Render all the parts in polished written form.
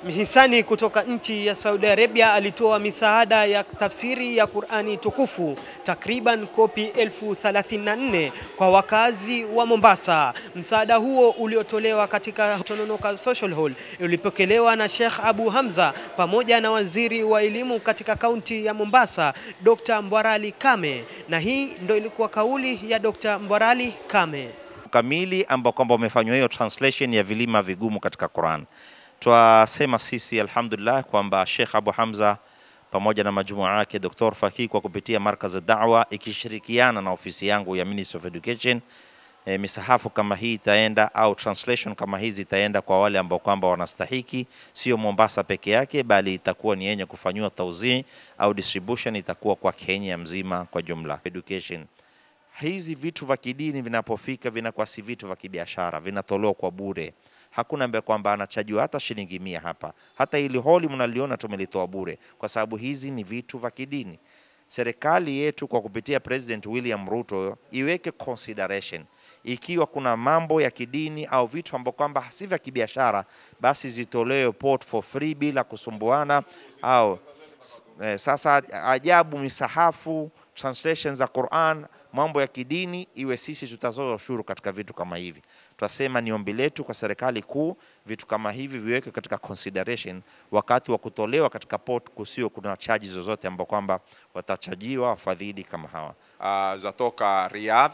Mhisani kutoka nchi ya Saudi Arabia alitoa misaada ya tafsiri ya Qur'ani tukufu takriban kopi 1034 kwa wakazi wa Mombasa. Msaada huo uliotolewa katika Tononoka Social Hall ulipokelewa na Sheikh Abu Hamza pamoja na waziri wa elimu katika kaunti ya Mombasa Dr. Mbwarali Kame, na hii ndio ilikuwa kauli ya Dr. Mbwarali Kame. Kamili ambao kwamba umefanywa hiyo translation ya vilima vigumu katika Qur'an. Twasema sisi alhamdulillah kwamba Sheikh Abu Hamza pamoja na majumua yake Dr. Faki kwa kupitia markaz da'wa ikishirikiana na ofisi yangu ya Ministry of Education, misahafu kama hii itaenda au translation kama hizi itaenda kwa wale ambao kwamba wanastahiki, sio Mombasa peke yake, bali itakuwa ni yenye kufanywa tauzi au distribution itakuwa kwa Kenya mzima kwa jumla. Education, hizi vitu vya kidini vinapofika vinakuwa si vitu vya kibiashara, vinatolewa kwa bure. Hakuna ambaye kwamba anachajiwa hata shilingi 100 hapa. Hata ili holi mnaliona tumelitoa bure kwa sababu hizi ni vitu vya kidini. Serikali yetu kwa kupitia President William Ruto iweke consideration, ikiwa kuna mambo ya kidini au vitu ambavyo kwamba si vya kibiashara, basi zitolewe port for free bila kusumbuana. Au sasa ajabu, misahafu, translations za Qur'an, mambo ya kidini, iwe sisi tutatoza ushuru katika vitu kama hivi. Twasema ni ombi letu kwa serikali kuu, vitu kama hivi viweke katika consideration wakati wa kutolewa katika port, kusio kuna charges zozote ambao kwamba watachajiwa wafadhili kama hawa. Zatoka Riyadh,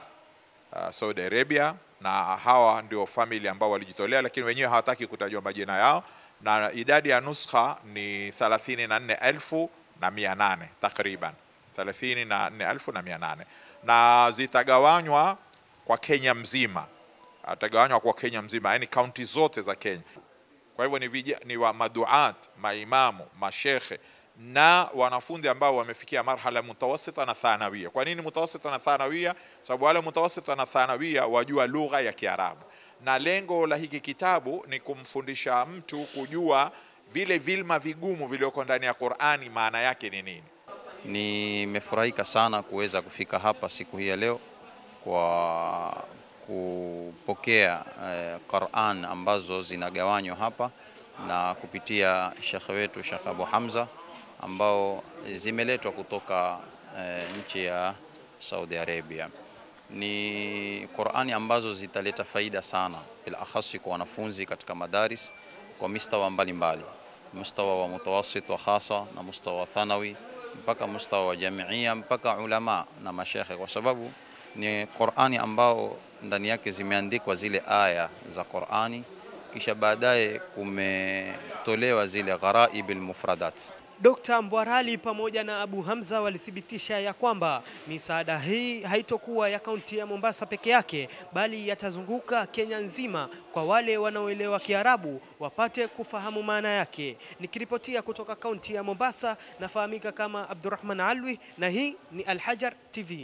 Saudi Arabia, na hawa ndio family ambao walijitolea, lakini wenyewe hawataki kutajwa majina yao, na idadi ya nuskha ni 34,800 takriban 34,800, na zitagawanywa kwa Kenya mzima. Atagawanywa kwa Kenya mzima, yani kaunti zote za Kenya. Kwa hivyo ni wa maduat, maimamu, mashekhe na wanafunzi ambao wamefikia marhala mutawasita na thanawia. Kwa nini mutawasita na thanawia? Sababu wale mutawasita na thanawia wajua lugha ya Kiarabu, na lengo la hiki kitabu ni kumfundisha mtu kujua vile vilma vigumu vilioko ndani ya Qur'ani maana yake ni nini. Nimefurahika sana kuweza kufika hapa siku hii ya leo kwa kupokea Qur'an ambazo zinagawanywa hapa na kupitia Sheikh wetu Sheikh Abu Hamza, ambao zimeletwa kutoka nchi ya Saudi Arabia. Ni Qur'ani ambazo zitaleta faida sana bila akhasi kwa wanafunzi katika madaris kwa mistawa mbalimbali, mustawa wa mutawassit wa khasa na mustawa wa thanawi mpaka mustawa wa jamiia mpaka ulama na mashekhe, kwa sababu ni Qur'ani ambao ndani yake zimeandikwa zile aya za Qur'ani, kisha baadaye kumetolewa zile gharaib almufradat. Dr. Mbwarali pamoja na Abu Hamza walithibitisha ya kwamba misaada hii haitokuwa ya kaunti ya Mombasa peke yake, bali yatazunguka Kenya nzima kwa wale wanaoelewa Kiarabu wapate kufahamu maana yake. Nikiripotia kutoka kaunti ya Mombasa, nafahamika kama Abdurrahman Alwi, na hii ni Al Hajar TV.